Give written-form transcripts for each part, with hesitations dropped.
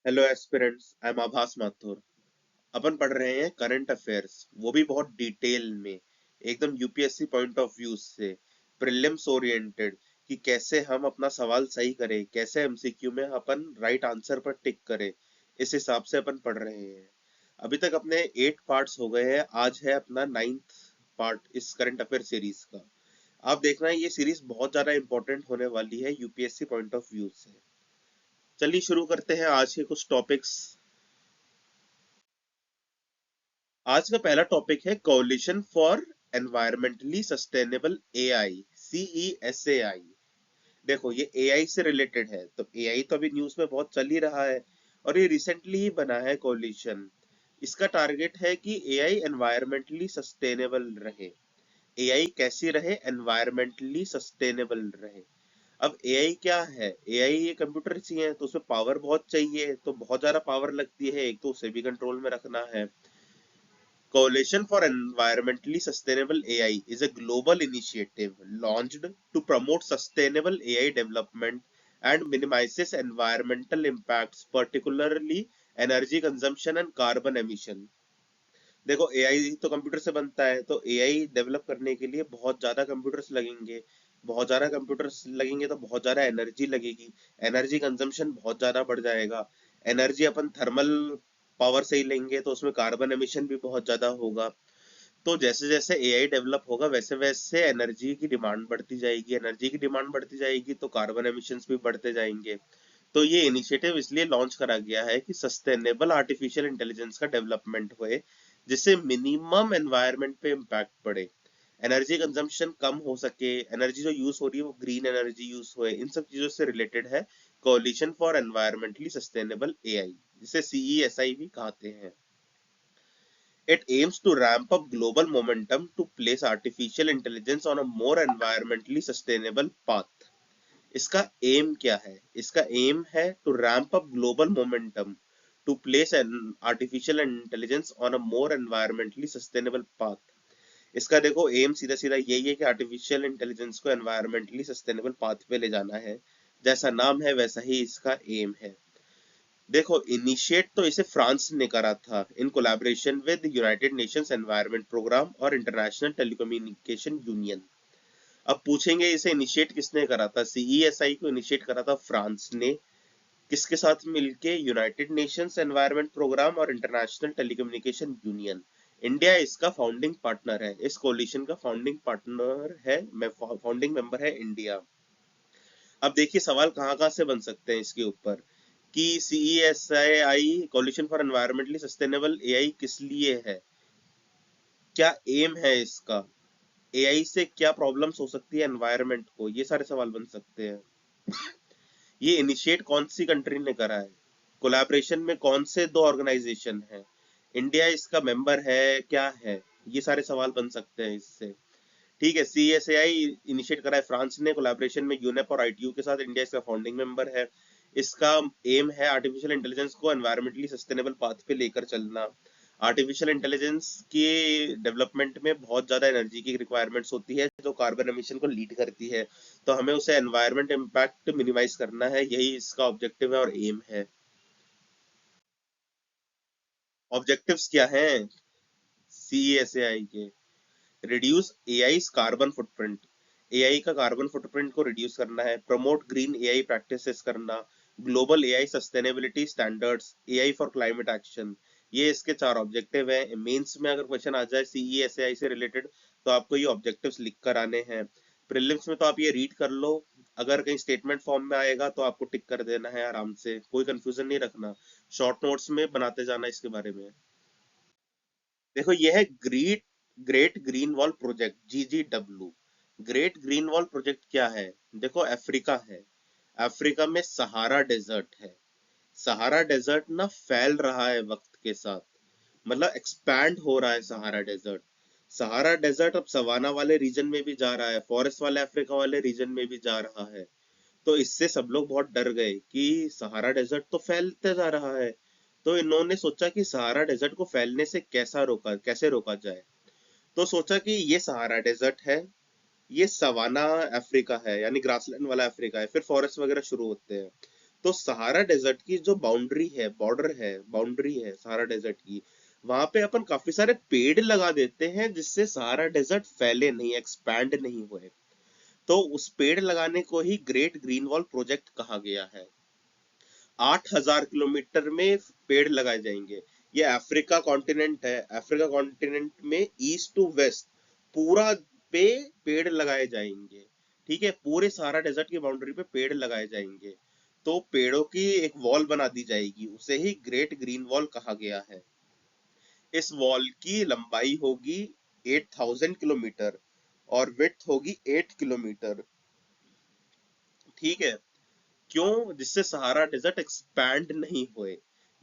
Hello aspirants, I am आभास माथुर। अपन पढ़ रहे हैं करंट अफेयर्स, वो भी बहुत डिटेल में, एकदम यूपीएससी पॉइंट ऑफ व्यू से, प्रीलिम्स ओरिएंटेड, कि कैसे हम अपना सवाल सही करें, कैसे एमसीक्यू में अपन राइट आंसर पर टिक करें। इस हिसाब से अपन पढ़ रहे हैं। अभी तक अपने 8 पार्ट्स हो गए हैं, आज है अपना 9th पार्ट इस करंट अफेयर सीरीज का। आप देखना ये सीरीज बहुत ज्यादा इंपॉर्टेंट होने वाली है यूपीएससी पॉइंट ऑफ व्यू से। चलिए शुरू करते हैं आज के कुछ टॉपिक्स। आज का पहला टॉपिक है coalition for environmentally sustainable AI, CESAI। देखो ये एआई से रिलेटेड है, तो एआई तो अभी न्यूज में बहुत चल ही रहा है और ये रिसेंटली ही बना है कोalition। इसका टारगेट है कि एआई एनवायरमेंटली सस्टेनेबल रहे। एआई कैसी रहे? एनवायरमेंटली सस्टेनेबल रहे। अब एआई क्या है? एआई ये कंप्यूटर ही है, तो उसमें पावर बहुत चाहिए, तो बहुत ज्यादा पावर लगती है, एक तो उसे भी कंट्रोल में रखना है। Coalition for Environmentally Sustainable AI is a global initiative launched to promote sustainable AI development and minimizes environmental impacts, particularly energy consumption and carbon emission. देखो एआई तो कंप्यूटर से बनता है, तो एआई डेवलप करने के लिए बहुत ज्यादा कंप्यूटर्स लगेंगे। बहुत ज्यादा कंप्यूटर्स लगेंगे तो बहुत ज्यादा एनर्जी लगेगी। एनर्जी कंजम्पशन बहुत ज्यादा बढ़ जाएगा। एनर्जी अपन थर्मल पावर से ही लेंगे तो उसमें कार्बन एमिशन भी बहुत ज्यादा होगा। तो जैसे जैसे एआई डेवलप होगा वैसे वैसे एनर्जी की डिमांड बढ़ती जाएगी। एनर्जी की डिमांड बढ़ती जाएगी तो कार्बन एमिशंस भी बढ़ते जाएंगे। तो ये इनिशिएटिव इसलिए लॉन्च करा गया है कि सस्टेनेबल आर्टिफिशियल इंटेलिजेंस का डेवलपमेंट होए, जिससे मिनिमम एनवायरनमेंट पे इम्पैक्ट पड़े, एनर्जी कंजम्पशन कम हो सके, एनर्जी जो यूज हो रही है वो ग्रीन एनर्जी यूज होए। इन सब चीजों से रिलेटेड है coalition for environmentally sustainable AI, जिसे सीईएसआई भी कहते हैं। It aims to ramp up global momentum to place artificial intelligence on a more environmentally sustainable path. इसका एम क्या है? इसका एम है to ramp up global momentum to place an artificial intelligence on a more environmentally sustainable path. इसका देखो aim सीधा सीधा यही है कि आर्टिफिशियल इंटेलिजेंस को एनवायरमेंटली सस्टेनेबल पाथ पे ले जाना है। जैसा नाम है वैसा ही इसका एम है। देखो इनिशिएट तो इसे फ्रांस ने करा था in collaboration with United Nations Environment Programme और इंटरनेशनल टेलीकम्युनिकेशन यूनियन। अब पूछेंगे इसे इनिशिएट किसने करा था? सीईएसआई को इनिशिएट करा था फ्रांस ने। किसके साथ मिलके? यूनाइटेड नेशंस एनवायरनमेंट प्रोग्राम और इंटरनेशनल टेलीकम्युनिकेशन यूनियन। इंडिया इसका फाउंडिंग पार्टनर है, इस कोलिशन का फाउंडिंग पार्टनर है, फाउंडिंग मेंबर है इंडिया। अब देखिए सवाल कहाँ कहाँ से बन सकते हैं इसके ऊपर, कि CESAI coalition for environmentally sustainable AI किस लिए है, क्या एम है इसका, एआई से क्या प्रॉब्लम्स हो सकती है एनवायरनमेंट को, ये सारे सवाल बन सकते हैं। ये इनिशिएट कौन सी कंट्री ने करा है, कोलैबोरेशन में कौन से दो ऑर्गेनाइजेशन है, इंडिया इसका मेंबर है क्या है, ये सारे सवाल बन सकते हैं इससे। ठीक है, सीएसएआई इनिशिएट करा है फ्रांस ने कोलैबोरेशन में यूनेप और आईटीयू के साथ। इंडिया इसका फाउंडिंग मेंबर है। इसका एम है आर्टिफिशियल इंटेलिजेंस को एनवायरमेंटली सस्टेनेबल पाथ पे लेकर चलना। आर्टिफिशियल इंटेलिजेंस की डेवलपमेंट में बहुत ज्यादा एनर्जी की रिक्वायरमेंट्स होती है जो कार्बन एमिशन को लीड करती है, तो हमें उसे एनवायरमेंट इम्पैक्ट मिनिमाइज करना है, यही इसका ऑब्जेक्टिव है और एम है। ऑब्जेक्टिव्स क्या हैं सीएसएआई के? Reduce AI carbon footprint, AI का कार्बन फुटप्रिंट को रिड्यूस करना है। प्रमोट ग्रीन एआई प्रैक्टिसेस करना। Global AI sustainability standards, AI for climate action. ये इसके चार ऑब्जेक्टिव हैं। मेंस में अगर क्वेश्चन आ जाए सीईएसएआई से रिलेटेड तो आपको ये ऑब्जेक्टिव्स लिख कर आने हैं। प्रीलिम्स में तो आप ये रीड कर लो, अगर कहीं स्टेटमेंट फॉर्म में आएगा तो आपको टिक कर देना है आराम से, कोई कंफ्यूजन नहीं रखना। शॉर्ट नोट्स में बनाते जाना इसके बारे में। देखो ये है great green wall project, GGW। Great green wall project क्या है? देखो अफ्रीका है, अफ्रीका में सहारा डेजर्ट है। सहारा डेजर्ट ना फैल रहा है वक्त के साथ, मतलब एक्सपैंड हो रहा है सहारा डेजर्ट। सहारा डेजर्ट अब सवाना वाले रीजन में भी जा रहा है, फॉरेस्ट वाले अफ्रीका वाले रीजन में भी जा रहा है। तो इससे सब लोग बहुत डर गए कि सहारा डेजर्ट तो फैलते जा रहा है। तो इन्होंने सोचा कि सहारा डेजर्ट को फैलने से कैसे रोका जाए। तो सोचा कि ये सहारा डेजर्ट है, ये सवाना अफ्रीका है, यानी ग्रासलैंड वाला अफ्रीका है, फिर फॉरेस्ट वगैरह शुरू होते हैं। तो सहारा डेजर्ट की जो बाउंड्री है, बॉर्डर है, बाउंड्री है सहारा डेजर्ट की, वहां पे अपन काफी सारे पेड़ लगा देते हैं जिससे सहारा डेजर्ट फैले नहीं, एक्सपैंड नहीं हुए। तो उस पेड़ लगाने को ही ग्रेट ग्रीन वॉल प्रोजेक्ट कहा गया है। 8,000 किलोमीटर में पेड़ लगाए जाएंगे। ये अफ्रीका कॉन्टिनेंट है, अफ्रीका कॉन्टिनेंट में ईस्ट टू वेस्ट पूरा पे पेड़ लगाए जाएंगे। ठीक है, पूरे सहारा डेजर्ट की बाउंड्री पे पेड़ लगाए जाएंगे। तो पेड़ों की एक वॉल बना दी जाएगी, उसे ही ग्रेट ग्रीन वॉल कहा गया है। इस वॉल की लंबाई होगी 8,000 किलोमीटर और विड्थ होगी 8 किलोमीटर। ठीक है, क्यों? जिससे सहारा डेजर्ट एक्सपैंड नहीं हुए।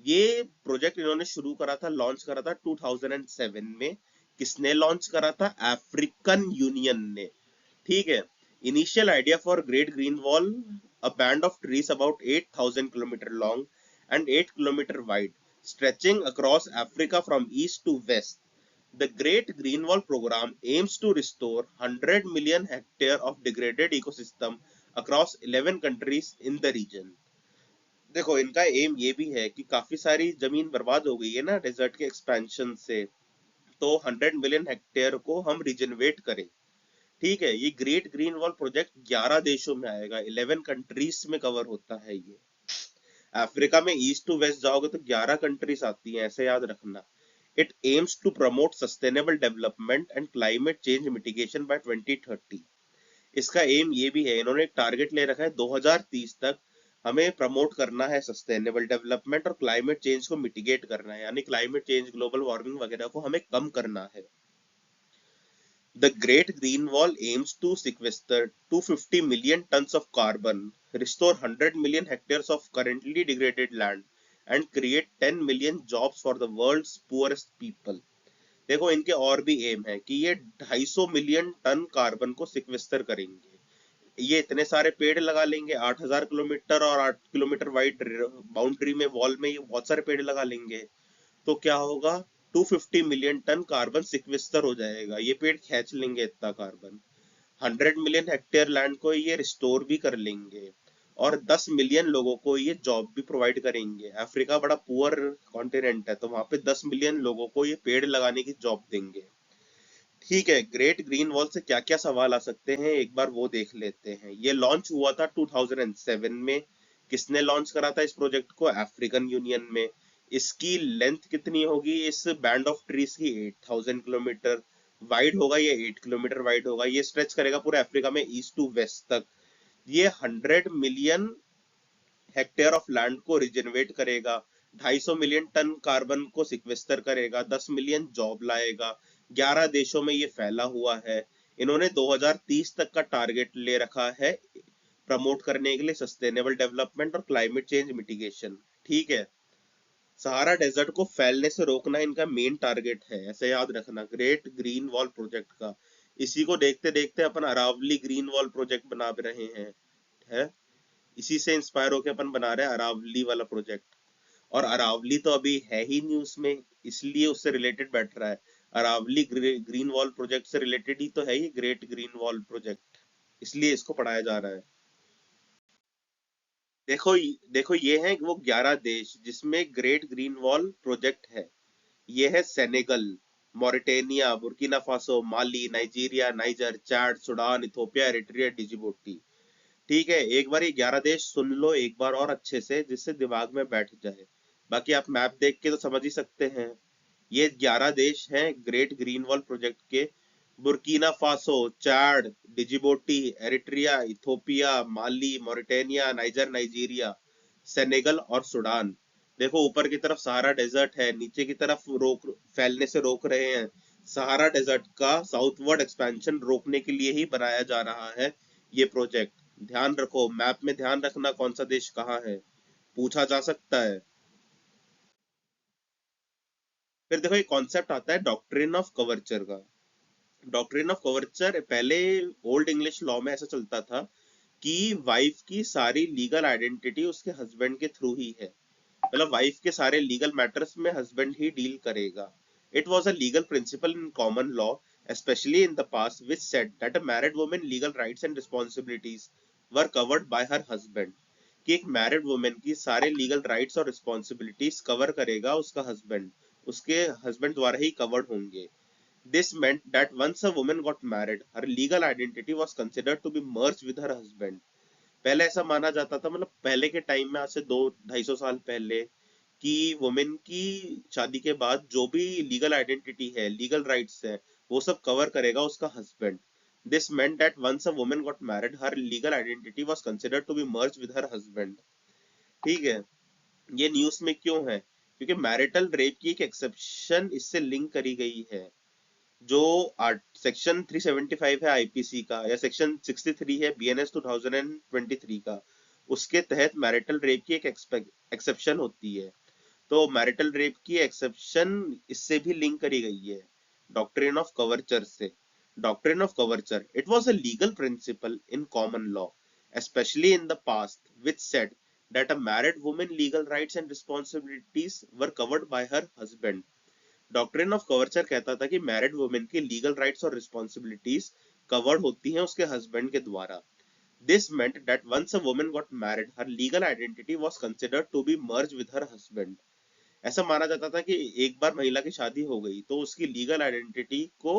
ये प्रोजेक्ट इन्होंने शुरू करा था, लॉन्च करा था 2007 में। किसने लॉन्च करा था? अफ्रीकन यूनियन ने। ठीक है। Initial idea for great green wall, a band of trees about 8,000 kilometre long and 8 kilometre wide, stretching across Africa from east to west. The Great Green Wall program aims to restore 100 million hectares of degraded ecosystem across 11 countries in the region. देखो, इनका M ये भी है कि काफी सारी जमीन बर्बाद हो गई है ना डेजर्ट के एक्सपेंशन से, तो 100 मिलियन हेक्टेयर को हम रिजनवेट करें। ठीक है, ये ग्रेट ग्रीन वॉल प्रोजेक्ट 11 देशों में आएगा, 11 कंट्रीज में कवर होता है ये। अफ्रीका में ईस्ट टू वेस्ट जाओगे तो 11 कंट्रीज आती हैं, ऐसे याद रखना। It aims to promote sustainable development and climate change mitigation by 2030। इसका एम ये भी है, इन्होंने एक टारगेट ले रखा है 2030 तक हमें प्रमोट करना है सस्टेनेबल डेवलपमेंट और क्लाइमेट चेंज को मिटिगेट करना है, यानी क्लाइमेट चेंज, ग्लोबल वार्मिंग वगैरह को हमें कम करना है। The Great Green Wall aims to sequester 250 million tons of carbon, restore 100 million hectares of currently degraded land, and create 10 million jobs for the world's poorest people. देखो, इनके और भी M है कि ये 250 मिलियन टन कार्बन को सिक्वेस्टर करेंगे। ये इतने सारे पेड़ लगा लेंगे, 8,000 किलोमीटर और 8 किलोमीटर वाइड बाउंड्री में, वॉल में ये बहुत सारे पेड़ लगा लेंगे। तो क्या होगा? 250 मिलियन टन कार्बन सिक्वेस्टर हो जाएगा, ये पेड़ खींच लेंगे इतना कार्बन। 100 मिलियन हेक्टेयर लैंड को ये रिस्टोर भी कर लेंगे और 10 मिलियन लोगों को ये जॉब भी प्रोवाइड करेंगे। अफ्रीका बड़ा पुअर कॉन्टिनेंट है, तो वहां पे 10 मिलियन लोगों को ये पेड़ लगाने की जॉब देंगे। ठीक है, ग्रेट ग्रीन वॉल से क्या क्या सवाल आ सकते हैं एक बार वो देख लेते हैं। ये लॉन्च हुआ था 2007 में। किसने लॉन्च करा था इस प्रोजेक्ट को? अफ्रीकन यूनियन में। इसकी लेंथ कितनी होगी इस बैंड ऑफ ट्रीज की? 8,000 किलोमीटर वाइड होगा, ये 8 किलोमीटर वाइड होगा। ये स्ट्रेच करेगा पूरे अफ्रीका में ईस्ट टू वेस्ट तक। ये 100 मिलियन हेक्टेयर ऑफ लैंड को रिजनरेट करेगा, 250 मिलियन टन कार्बन को सिक्वेस्टर करेगा, 10 मिलियन जॉब लाएगा। 11 देशों में ये फैला हुआ है। इन्होंने 2030 तक का टारगेट ले रखा है प्रमोट करने के लिए सस्टेनेबल डेवलपमेंट और क्लाइमेट चेंज मिटिगेशन। ठीक है, सहारा डेजर्ट को फैलने से रोकना इनका मेन टारगेट है, ऐसे याद रखना, ग्रेट ग्रीन वॉल प्रोजेक्ट का। इसी को देखते देखते अपन अरावली ग्रीन वॉल प्रोजेक्ट बना भी रहे हैं, है। इसी से इंस्पायर होकर अपन बना रहे हैं अरावली वाला प्रोजेक्ट। और अरावली तो अभी है ही न्यूज में, इसलिए उससे रिलेटेड बैठ रहा है। अरावली ग्रीन वॉल प्रोजेक्ट से रिलेटेड ही तो है ये ग्रेट ग्रीन वॉल प्रोजेक्ट, इसलिए इसको पढ़ाया जा रहा है। देखो, देखो ये है वो 11 देश जिसमें ग्रेट ग्रीन वॉल प्रोजेक्ट है। ये है सेनेगल, मॉरिटेनिया, बुर्किना फासो, माली, नाइजीरिया, नाइजर, चाड, सुडान, इथोपिया, एरिट्रिया, डिजिबोटी। ठीक है, एक बार ये 11 देश सुन लो एक बार और अच्छे से, जिससे दिमाग में बैठ जाए। बाकी आप मैप देख के तो समझ ही सकते हैं। ये 11 देश हैं ग्रेट ग्रीन वॉल प्रोजेक्ट के। बुर्किना फासो, चाड, डिजिबोटी, एरिट्रिया, इथोपिया, माली, मॉरिटेनिया, नाइजर, नाइजीरिया, सेनेगल और सूडान। देखो, ऊपर की तरफ सहारा डेजर्ट है, नीचे की तरफ रोक, फैलने से रोक रहे हैं। सहारा डेजर्ट का साउथवर्ड एक्सपेंशन रोकने के लिए ही बनाया जा रहा है ये प्रोजेक्ट। ध्यान रखो, मैप में ध्यान रखना कौन सा देश कहाँ है, पूछा जा सकता है। फिर देखो, एक कॉन्सेप्ट आता है डॉक्ट्रिन ऑफ कवर्चर का। डॉक्ट्रिन ऑफ कवर्चर पहले ओल्ड इंग्लिश लॉ में ऐसा चलता था कि वाइफ की सारी लीगल आइडेंटिटी उसके हस्बैंड के थ्रू ही है, मतलब वाइफ के सारे लीगल मैटर्स में हस्बैंड ही डील करेगा। It was a legal principle in common law, especially in the past, which said that a married woman's legal rights and responsibilities were covered by her husband. कि एक married women की सारे legal rights और responsibilities cover करेगा उसका husband, उसके husband द्वारा ही covered होंगे। This meant that once a woman got married, her legal identity was considered to be merged with her husband. पहले ऐसा माना जाता था, मतलब पहले के टाइम में, आज से 200-250 साल पहले, कि वुमेन की शादी के बाद जो भी लीगल आइडेंटिटी है, लीगल राइट्स है, वो सब कवर करेगा उसका husband. This meant that once a woman got married, her legal identity was considered to be merged with her husband. ठीक है। ये न्यूज में क्यों है? क्योंकि मैरिटल रेप की एक एक्सेप्शन इससे लिंक करी गई है। जो सेक्शन 375 है आईपीसी का, या सेक्शन 63 है बीएनएस 2023 का, उसके तहत मैरिटल रेप की एक एक्सेप्शन होती है। तो मैरिटल रेप की एक्सेप्शन इससे भी लिंक करी गई है, डॉक्ट्रिन ऑफ कवर्चर से। Doctrine of coverture, it was a legal principle in common law, especially in the past, which said that a married woman legal rights and responsibilities were covered by her husband. Doctrine of coverture कहता था कि married women की legal rights और responsibilities covered होती हैं उसके husband के द्वारा। This meant that once a woman got married, her legal identity was considered to be merged with her husband. ऐसा माना जाता था कि एक बार महिला की शादी हो गई तो उसकी लीगल आइडेंटिटी को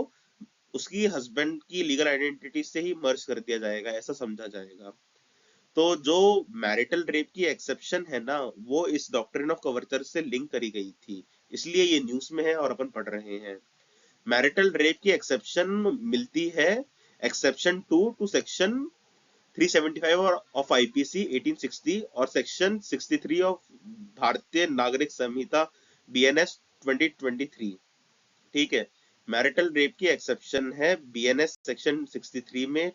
उसकी हस्बैंड की लीगल आइडेंटिटी से ही मर्ज कर दिया जाएगा, ऐसा समझा जाएगा। तो जो मैरिटल रेप की एक्सेप्शन है ना, वो इस डॉक्ट्रिन ऑफ कवर्चर से लिंक करी गई थी, इसलिए ये न्यूज में है और अपन पढ़ रहे हैं। मैरिटल रेप की एक्सेप्शन मिलती है exception 2 to section 375 of IPC 1860 और सेक्शन 63 ऑफ भारतीय नागरिक संहिता बीएनएस 2023। ठीक है। मैरिटल रेप की एक्सेप्शन है बीएनएस सेक्शन 63 में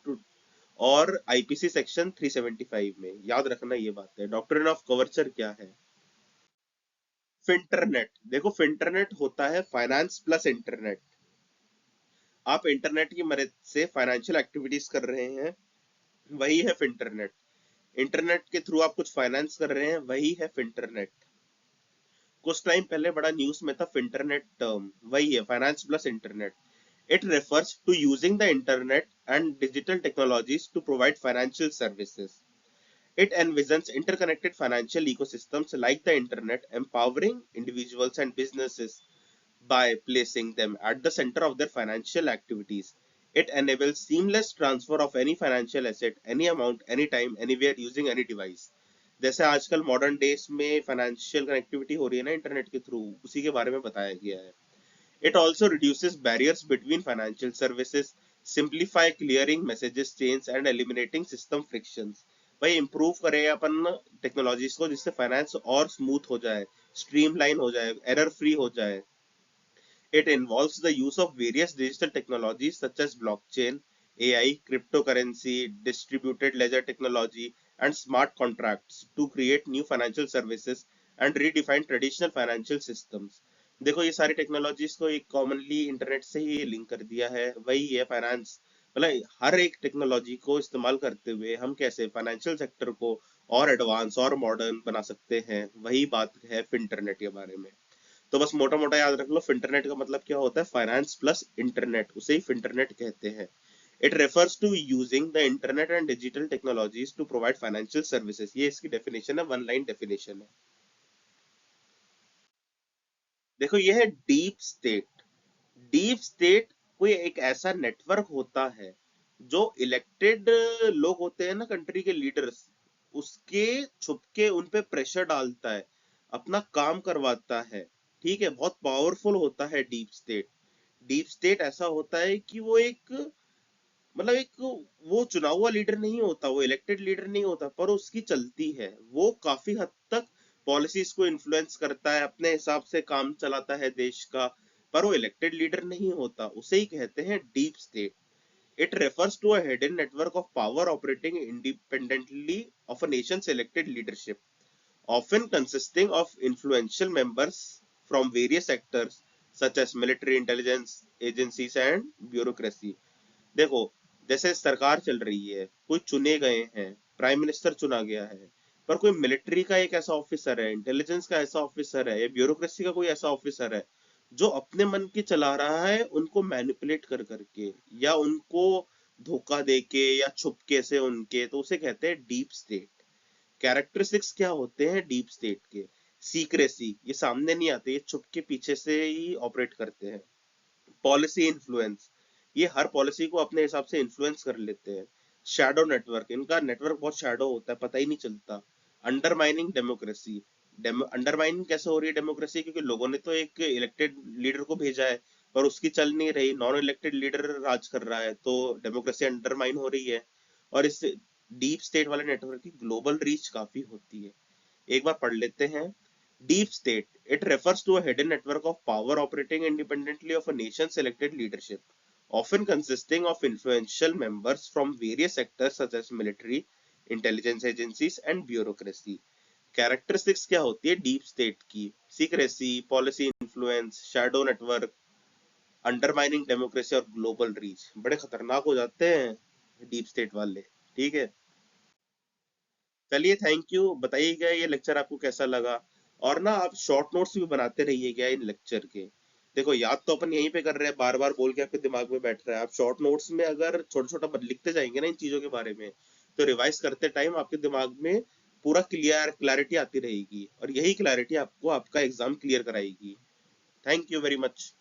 और आईपीसी सेक्शन 375 में। याद रखना ये बात है। डॉक्ट्रिन ऑफ कवर्चर क्या है? फिंटरनेट, देखो फिंटरनेट होता है फाइनेंस प्लस इंटरनेट। आप इंटरनेट की मदद से फाइनेंशियल एक्टिविटीज कर रहे हैं, वही है फिंटरनेट। इंटरनेट के थ्रू आप कुछ फाइनेंस कर रहे हैं, वही है फिंटरनेट। कुछ टाइम पहले बड़ा न्यूज में था फिंटरनेट टर्म, वही है finance plus internet. It refers to using the internet and digital technologies to provide financial services. It envisions interconnected financial ecosystems like the internet, empowering individuals and businesses by placing them at the center of their financial activities. It enables seamless transfer of any financial asset, any amount, anytime, anywhere using any device. जैसे आजकल modern days में financial connectivity हो रही है ना internet के through, उसी के बारे में बताया गया है। It also reduces barriers between financial services, simplify clearing messages chains and eliminating system frictions. भाई इम्प्रूव करें अपन टेक्नोलॉजीज को, जिससे फाइनेंस और स्मूथ हो जाए, स्ट्रीमलाइन हो जाए, एरर फ्री हो जाए। It involves the use of various digital technologies such as blockchain, AI, cryptocurrency, distributed ledger technology, and smart contracts to create new financial services and redefine traditional financial systems. देखो ये सारी technologies को एक commonly internet से ही link कर दिया है, वही है फाइनेंस। मतलब हर एक टेक्नोलॉजी को इस्तेमाल करते हुए हम कैसे फाइनेंशियल सेक्टर को और एडवांस और मॉडर्न बना सकते हैं, वही बात है फिंटरनेट के बारे में। तो बस मोटा मोटा याद रख लो, फिंटरनेट का मतलब क्या होता है? फाइनेंस प्लस इंटरनेट, उसे ही फिंटरनेट कहते हैं। It refers to using the internet and digital technologies to provide financial services. ये इसकी डेफिनेशन है, वन लाइन डेफिनेशन है। देखो ये है डीप स्टेट। डीप स्टेट कोई एक ऐसा नेटवर्क होता है जो इलेक्टेड लोग होते हैं ना, कंट्री के लीडर्स, उसके छुप के उन पे प्रेशर डालता है, अपना काम करवाता है। ठीक है, बहुत पावरफुल होता है डीप स्टेट। डीप स्टेट ऐसा होता है कि वो एक, मतलब एक, वो चुना हुआ लीडर नहीं होता, वो इलेक्टेड लीडर नहीं होता, पर उसकी चलती है, वो काफी हद तक पॉलिसीज को इन्फ्लुएंस करता है, अपने हिसाब से काम चलाता है देश का, पर वो इलेक्टेड लीडर नहीं होता, उसे ही कहते हैं deep state. It refers to a hidden network of power operating independently of a nation's elected leadership, often consisting of influential members from various sectors such as military intelligence agencies and bureaucracy. देखो, जैसे सरकार चल रही है, कोई चुने गए हैं, प्राइम मिनिस्टर चुना गया है, पर कोई मिलिट्री का एक ऐसा ऑफिसर है, इंटेलिजेंस का ऐसा ऑफिसर है, या ब्यूरोक्रेसी का कोई ऐसा ऑफिसर है जो अपने मन की चला रहा है, उनको मैनिपुलेट कर करके, या उनको धोखा देके या छुपके से उनके, तो उसे कहते हैं डीप स्टेट। कैरेक्टरिस्टिक्स क्या होते हैं डीप स्टेट के? सीक्रेसी, ये सामने नहीं आते, ये छुप के पीछे से ही ऑपरेट करते हैं। पॉलिसी इन्फ्लुएंस, ये हर पॉलिसी को अपने हिसाब से इन्फ्लुएंस कर लेते हैं। शैडो नेटवर्क, इनका नेटवर्क बहुत शैडो होता है, पता ही नहीं चलता। अंडरमाइनिंग डेमोक्रेसी, अंडरमाइनिंग कैसे हो रही है डेमोक्रेसी? क्योंकि लोगों ने तो एक इलेक्टेड लीडर को भेजा है, पर उसकी चल नहीं रही, नॉन इलेक्टेड लीडर राज कर रहा है, तो डेमोक्रेसी अंडरमाइन हो रही है। और इस डीप स्टेट वाले नेटवर्क की ग्लोबल रीच काफी होती है। एक बार पढ़ लेते हैं। Deep state. It refers to a hidden network of power operating independently of a nation's elected leadership, often consisting of influential members from various sectors such as military, intelligence agencies and bureaucracy. Characteristics क्या होती है deep state की? Secrecy, policy influence, shadow network, undermining democracy और global reach. बड़े खतरनाक हो जाते हैं डीप स्टेट वाले। ठीक है, चलिए, थैंक यू। बताइएगा ये लेक्चर आपको कैसा लगा। और ना आप शॉर्ट नोट्स भी बनाते रहिएगा इन लेक्चर के। देखो, याद तो अपन यहीं पे कर रहे हैं, बार बार बोल के आपके दिमाग में बैठ रहा है। आप शॉर्ट नोट्स में अगर छोटा छोटा लिखते जाएंगे ना इन चीजों के बारे में, तो रिवाइज करते टाइम आपके दिमाग में पूरा क्लैरिटी आती रहेगी, और यही क्लैरिटी आपको आपका एग्जाम क्लियर कराएगी। Thank you very much.